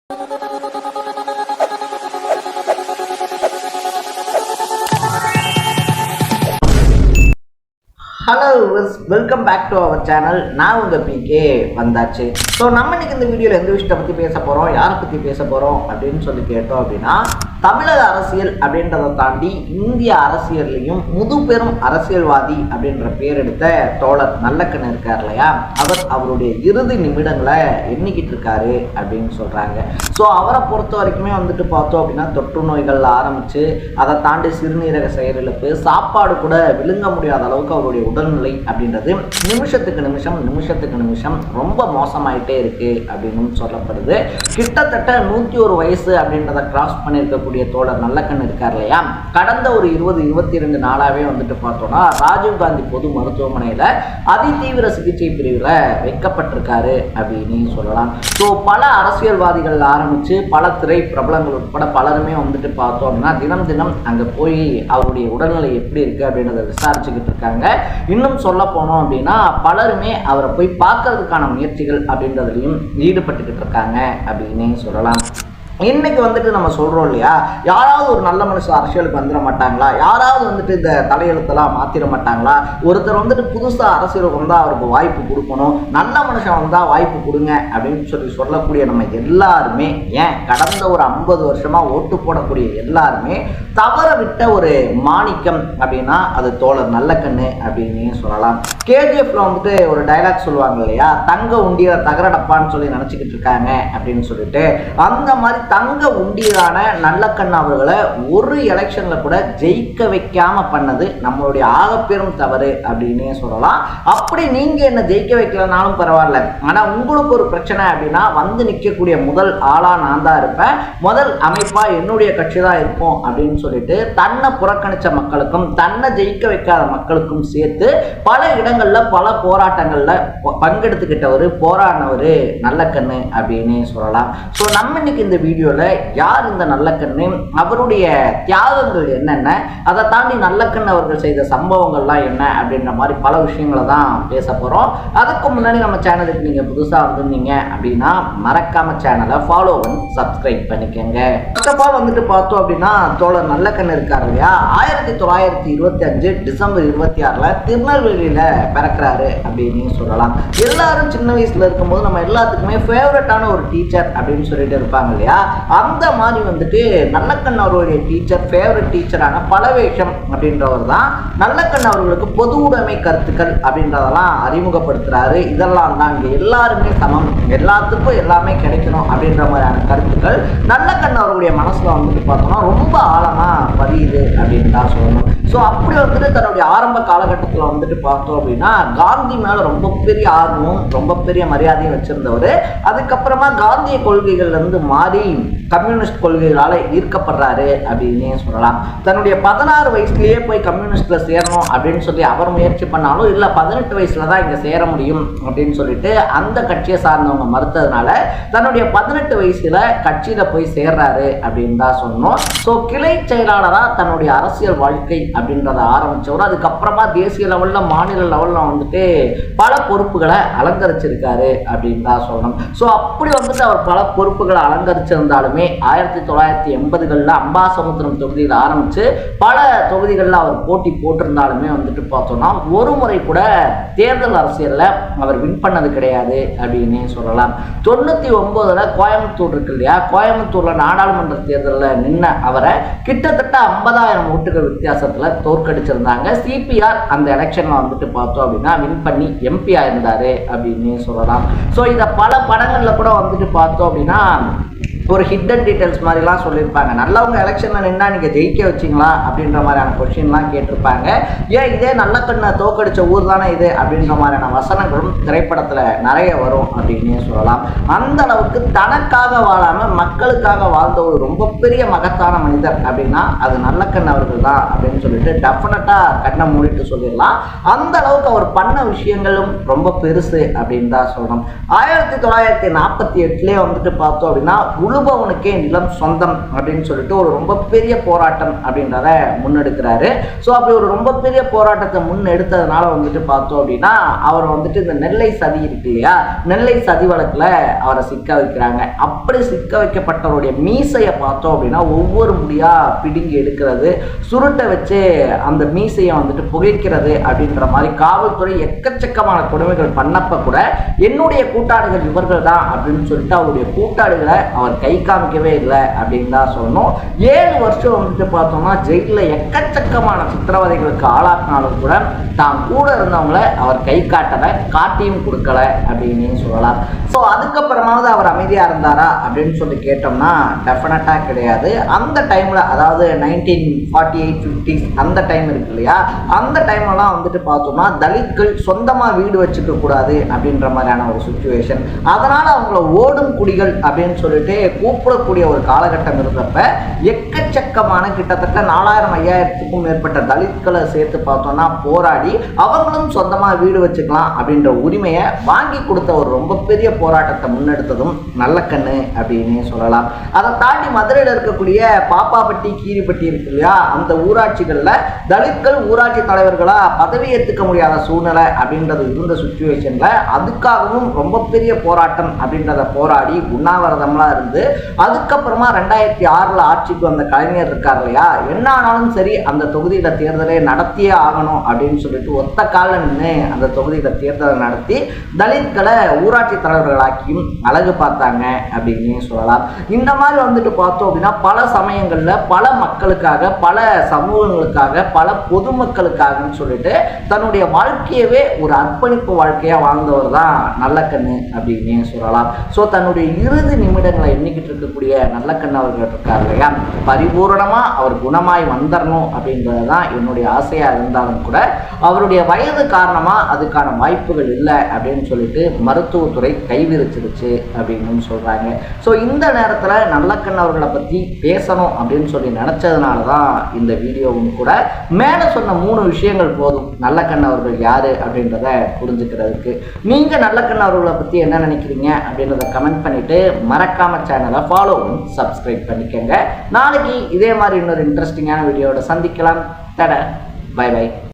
Hello welcome back to our channel. நான் உங்கள் PK வந்தாச்சு. ஸோ நம்ம இன்னைக்கு இந்த வீடியோவில் எந்த விஷயத்தை பற்றி பேச போகிறோம், யாரை பற்றி பேச போகிறோம் அப்படின்னு சொல்லி கேட்டோம் அப்படின்னா, தமிழக அரசியல் அப்படின்றத தாண்டி இந்திய அரசியல்லையும் முதுபெரும் அரசியல்வாதி அப்படின்ற பேர் எடுத்த தோழர் நல்லக்கண்ணு இருக்கார் இல்லையா, அவருடைய இறுதி நிமிடங்களை எண்ணிக்கிட்டு இருக்காரு அப்படின்னு சொல்கிறாங்க. ஸோ அவரை பொறுத்த வரைக்குமே பார்த்தோம் அப்படின்னா, தொற்று நோய்கள் ஆரம்பித்து அதை தாண்டி சிறுநீரக செயலிழப்பு, சாப்பாடு கூட விழுங்க முடியாத அளவுக்கு அவருடைய உடல்நிலை அப்படின்றது நிமிஷத்துக்கு நிமிஷம் ரொம்ப மோசமாயிட்டே இருக்கு அப்படின்னு சொல்லப்படுது. கிட்டத்தட்ட 101 வயசு அப்படின்றத கிராஸ் பண்ணியிருக்கக்கூடிய தோழர் நல்லக்கண்ணு இருக்கார் இல்லையா, கடந்த ஒரு 20-22 நாளாவே பார்த்தோம்னா ராஜீவ்காந்தி பொது மருத்துவமனையில அதிதீவிர சிகிச்சை பிரிவில் வைக்கப்பட்டிருக்காரு அப்படின்னு சொல்லலாம். ஸோ பல அரசியல்வாதிகள் ஆரம்பிச்சு பல திரை பிரபலங்கள் உட்பட பலருமே பார்த்தோம்னா தினம் அங்கே போய் அவருடைய உடல்நிலை எப்படி இருக்கு அப்படின்றத விசாரிச்சுக்கிட்டு இருக்காங்க. இன்னும் சொல்ல போனோம் அப்படின்னா பலருமே அவரை போய் பார்க்கறதுக்கான முயற்சிகள் அப்படின்றதுலையும் ஈடுபட்டுக்கிட்டு இருக்காங்க அப்படின்னு சொல்லலாம். இன்னைக்கு நம்ம சொல்றோம் இல்லையா, யாராவது ஒரு நல்ல மனுஷன் அரசியலுக்கு வந்துட மாட்டாங்களா, யாராவது இந்த தலையெழுத்தெல்லாம் மாத்திர மாட்டாங்களா, ஒருத்தர் புதுசா அரசியலுக்கு வந்தா அவருக்கு வாய்ப்பு கொடுக்கணும், நல்ல மனுஷன் வந்தா வாய்ப்பு கொடுங்க அப்படின்னு சொல்லக்கூடிய நம்ம எல்லாருமே, ஏன் கடந்த ஒரு 50 வருஷமா ஓட்டு போடக்கூடிய எல்லாருமே தவற விட்ட ஒரு மாணிக்கம் அப்படின்னா அது தோழர் நல்லக்கண்ணு அப்படின்னு சொல்லலாம். கேஜிஎஃப்ல ஒரு டைலாக் சொல்லுவாங்க இல்லையா, தங்க உண்டிய தகரடப்பான்னு சொல்லி நினைச்சுக்கிட்டு இருக்காங்க அப்படின்னு சொல்லிட்டு, அந்த மாதிரி தங்க உண்டியதான நல்லக்கண்ணு அவர்களை ஒரு எலெக்ஷன்ல கூட ஜெயிக்க வைக்காம பண்ணது நம்மளுடைய ஆகப்பெரும் தவறு அப்படின்னு சொல்லலாம். அப்படி நீங்க என்ன ஜெயிக்க வைக்கலனாலும் பரவாயில்ல, ஆனா உங்களுக்கு ஒரு பிரச்சனை அப்படின்னா நிற்கக்கூடிய முதல் ஆளா நான் தான் இருப்பேன், முதல் அமைப்பா என்னுடைய கட்சி தான் இருக்கும் அப்படின்னு சொல்லிட்டு தன்னை புறக்கணிச்ச மக்களுக்கும் தன்னை ஜெயிக்க வைக்காத மக்களுக்கும் சேர்த்து பல இடங்கள்ல பல போராட்டங்கள்ல பங்கெடுத்துக்கிட்டவர், போராடினவர் நல்லக்கண்ணு அப்படின்னு சொல்லலாம். ஸோ நம்ம இன்னைக்கு இந்த வீடியோல யார் இந்த நல்லக்கண்ணு, அவருடைய தியாகங்கள் என்னென்ன, அதை தாண்டி நல்லக்கண்ணு அவர்கள் செய்த சம்பவங்கள்லாம் என்ன அப்படின்ற மாதிரி பல விஷயங்களை தான் பேச போறோம். அதுக்கு முன்னாடி நம்ம சேனலுக்கு நீங்க புதுசா வந்திருந்தீங்க அப்படின்னா மறக்காம சேனலை ஃபாலோ பண்ணி சப்ஸ்கிரைப் பண்ணிக்கோங்க. ஃபர்ஸ்ட் ஆஃப் ஆல் பார்த்தோம் அப்படின்னா தோழர் நல்லக்கண்ணு இருக்காரு இல்லையா, 1925 டிசம்பர் 26 திருநெல்வேலியில பிறக்கிறாரு அப்படின்னு சொல்லலாம். எல்லாரும் சின்ன வயசுல இருக்கும்போது நம்ம எல்லாத்துக்குமே ஃபேவரட்டான ஒரு டீச்சர் அப்படின்னு சொல்லிட்டு இருப்பாங்க இல்லையா, அந்த மாதிரி நல்லக்கண்ணு அவருடைய டீச்சர், ஃபேவரட் டீச்சரான பலவேஷம் அப்படின்றவர் தான் நல்லக்கண்ணு அவர்களுக்கு பொது உடைமை கருத்துக்கள் அப்படின்றதெல்லாம் அறிமுகப்படுத்துறாரு. இதெல்லாம் தான் இங்க எல்லாருமே சமம், எல்லாத்துக்கும் எல்லாமே கிடைக்கணும் அப்படின்ற மாதிரியான கருத்துக்கள் நல்லக்கண்ணு அவருடைய மனசுல பார்த்தோம்னா ரொம்ப ஆழமா பதியுது அப்படின்னு தான் சொல்லணும். ஸோ அப்படி தன்னுடைய ஆரம்ப காலகட்டத்தில் பார்த்தோம் அப்படின்னா காந்தி மேல ரொம்ப பெரிய ஆர்வமும் ரொம்ப பெரிய மரியாதையும் வச்சிருந்தவர். அதுக்கப்புறமா காந்திய கொள்கைகள்ல இருந்து மாறி கம்யூனிஸ்ட் கொள்கைகளால ஈர்க்கப்படுறாரு அப்படின்னு சொல்லலாம். தன்னுடைய 16 வயசுலயே போய் கம்யூனிஸ்ட்ல சேரணும் அப்படின்னு சொல்லி அவர் முயற்சி பண்ணாலும் இல்ல 18 வயசுல தான் இங்க சேர முடியும் அப்படின்னு சொல்லிட்டு அந்த கட்சியை சார்ந்தவங்க மறுத்ததுனால தன்னுடைய 18 வயசுல கட்சியில போய் சேர்றாரு அப்படின்னு தான் சொன்னோம். ஸோ கிளை செயலாளரா தன்னுடைய அரசியல் வாழ்க்கை அப்படின்றத ஆரம்பிச்சவர். அதுக்கப்புறமா தேசிய லெவல்ல மாநில லெவல்ல பல பொறுப்புகளை அலங்கரிச்சிருக்காரு அப்படின்னு தான் சொல்லணும். ஸோ அப்படி அவர் பல பொறுப்புகளை அலங்கரிச்சிருந்தாலுமே 1980களில் அம்பாசமுத்திரம் தொகுதியில் ஆரம்பிச்சு பல தொகுதிகளில் அவர் போட்டி போட்டிருந்தாலுமே பார்த்தோம்னா ஒரு முறை கூட தேர்தல் அரசியல்ல அவர் வின் பண்ணது கிடையாது அப்படின்னு சொல்லலாம். 99ல் கோயம்புத்தூர் இருக்கு இல்லையா, கோயம்புத்தூர்ல நாடாளுமன்ற தேர்தலில் நின்ன அவரை கிட்டத்தட்ட 50,000 ஓட்டுகள் வித்தியாசத்துல தோற்கடிச்சிருந்தாங்க. சிபிஆர் அந்த எலெக்ஷன்ல பார்த்தோம் அப்படின்னா வின் பண்ணி எம்பி ஆயிருந்தாரு அப்படின்னு சொல்லலாம். ஸோ இதை பல படங்கள்ல கூட பார்த்தோம் அப்படின்னா ஒரு ஹிடன் டீட்டெயில்ஸ் மாதிரிலாம் சொல்லியிருப்பாங்க. நல்லவங்க எலெக்ஷனில் நின்னா நீங்கள் ஜெயிக்க வச்சிங்களா அப்படின்ற மாதிரியான கொஸ்டின்லாம் கேட்டிருப்பாங்க. ஏன் இதே நல்லக்கண்ணை தோக்கடிச்ச ஊர் தானே இது அப்படின்ற மாதிரியான வசனங்களும் திரைப்படத்தில் நிறைய வரும் அப்படின்னே சொல்லலாம். அந்த அளவுக்கு தனக்காக வாழாமல் மக்களுக்காக வாழ்ந்த ஒரு ரொம்ப பெரிய மகத்தான மனிதர் அப்படின்னா அது நல்லக்கண்ணு அவர்கள் தான் அப்படின்னு சொல்லிட்டு டெஃபினட்டாக கண்ணை மூடிட்டு சொல்லிடலாம். அந்த அளவுக்கு அவர் பண்ண விஷயங்களும் ரொம்ப பெருசு அப்படின்னு தான் சொல்லணும். 1948 பார்த்தோம் அப்படின்னா பவுனுக்கே நிலம் சொந்தம் அப்படின்னு சொல்லிட்டு ஒரு ரொம்ப பெரிய போராட்டம் அப்படின்றத முன்னெடுக்கிறாரு. ஸோ அப்படி ஒரு ரொம்ப பெரிய போராட்டத்தை முன்னெடுத்ததுனால வந்துட்டு பார்த்தோம் அப்படின்னா அவர் வந்துட்டு இந்த நெல்லை சதி இருக்கு இல்லையா, நெல்லை சதி வழக்கில் அவரை சிக்க வைக்கிறாங்க. அப்படி சிக்க வைக்கப்பட்டவருடைய மீசையை பார்த்தோம் அப்படின்னா ஒவ்வொரு முடியா பிடுங்கி எடுக்கிறது, சுருட்டை வச்சு அந்த மீசையை வந்துட்டு புகைக்கிறது அப்படின்ற மாதிரி காவல்துறை எக்கச்சக்கமான கொடுமைகள் பண்ணப்ப கூட என்னுடைய கூட்டாளிகள் இவர்கள் தான் அப்படின்னு சொல்லிட்டு அவருடைய கூட்டாளிகளை அவர் கை காமிக்கவே இல்லை அப்படின்னு தான் சொல்லணும். 7 வருஷம் வந்துட்டு பார்த்தோம்னா ஜெயிலில் எக்கச்சக்கமான சித்திரவதைகளுக்கு ஆளாக்கினாலும் கூட தான் கூட இருந்தவங்களை அவர் கை காட்டலை, காட்டியும் கொடுக்கல அப்படின்னு சொல்லலாம். ஸோ அதுக்கப்புறமாவது அவர் அமைதியாக இருந்தாரா அப்படின்னு சொல்லி கேட்டோம்னா டெஃபினட்டாக கிடையாது. அந்த டைமில் அதாவது 1948 50s அந்த டைம் இருக்கு இல்லையா, அந்த டைம்லாம் வந்துட்டு பார்த்தோம்னா தலித்கள் சொந்தமாக வீடு வச்சுக்க கூடாது அப்படின்ற மாதிரியான ஒரு சுச்சுவேஷன். அதனால் அவங்கள ஓடும் குடிகள் அப்படின்னு சொல்லிட்டு கூப்பிடக்கூடிய ஒரு காலகட்டம் இருந்தப்ப எக்கச்சக்கமான கிட்டத்தட்ட 4000-5000க்கும் மேற்பட்ட தலித்களை சேர்த்து பார்த்தோம்னா போராடி அவங்களும் சொந்தமாக வீடு வச்சுக்கலாம் அப்படின்ற உரிமையை வாங்கி கொடுத்த ஒரு ரொம்ப பெரிய போராட்டத்தை முன்னெடுத்ததும் நல்லக்கண்ணு அப்படின்னு சொல்லலாம். அதை தாண்டி மதுரையில் இருக்கக்கூடிய பாப்பாப்பட்டி கீரிப்பட்டி இருக்கு இல்லையா, அந்த ஊராட்சிகளில் தலித்கள் ஊராட்சி தலைவர்களாக பதவி ஏற்றுக்க முடியாத சூழ்நிலை அப்படின்றது இருந்த சுச்சுவேஷனில் அதுக்காகவும் ரொம்ப பெரிய போராட்டம் அப்படின்றத போராடி உண்ணாவிரதம்லாம் இருந்து அதுக்கப்புறமா 2006 ஆட்சிக்கு வந்த கலைஞர் இருக்கார் இல்லையா, என்ன ஆனாலும் சரி அந்த தொகுதியில் தேர்தலை நடத்தியே ஆகணும் அப்படின்னு சொல்லிட்டு ஒத்த காலில் நின்று அந்த தொகுதியில் தேர்தலை நடத்தி தலித்களை ஊராட்சி தலைவர்களாக்கியும் அழகு பார்த்தாங்க அப்படின்னு சொல்லலாம். இந்த மாதிரி வந்துட்டு பார்த்தோம் அப்படின்னா பல சமயங்களில் பல மக்களுக்காக, பல சமூகங்களுக்காக, பல பொதுமக்களுக்காகன்னு சொல்லிட்டு தன்னுடைய வாழ்க்கையவே ஒரு அர்ப்பணிப்பு வாழ்க்கையாக வாழ்ந்தவர் தான் நல்லக்கண்ணு அப்படின்னு சொல்லலாம். ஸோ தன்னுடைய இறுதி நிமிடங்களை எண்ணிக்கிட்டு இருக்கக்கூடிய நல்லக்கண்ணு அவர்கள் இருக்கார் இல்லையா, பரிபூரணமாக அவர் குணமாய் வந்துடணும் அப்படின்றது தான் என்னுடைய ஆசையாக இருந்தாலும் கூட அவருடைய வயது காரணமாக அதுக்கான வாய்ப்புகள் இல்லை அப்படின்னு சொல்லிட்டு மருத்துவத்துறை கைவிரிச்சிருச்சு அப்படின்னு சொல்கிறாங்க. ஸோ இந்த நேரத்தில் நல்லக்கண்ணு அவர்களை பற்றி பேசணும் அப்படின்னு சொல்லி நினச்சதுனால தான் இந்த வீடியோவும் கூட. மேலே சொன்ன 3 விஷயங்கள் போதும் நல்லக்கண்ணு அவர்கள் யார் அப்படின்றத புரிஞ்சுக்கிறதுக்கு. நீங்கள் நல்லக்கண்ணு அவர்களை பற்றி என்ன நினைக்கிறீங்க அப்படின்றத கமெண்ட் பண்ணிவிட்டு மறக்காமல் சேனலை ஃபாலோ சப்ஸ்கிரைப் பண்ணிக்கோங்க. நாளைக்கு இதே மாதிரி இன்னொரு இன்ட்ரெஸ்டிங்கான வீடியோவோட சந்திக்கலாம். தட பை பை.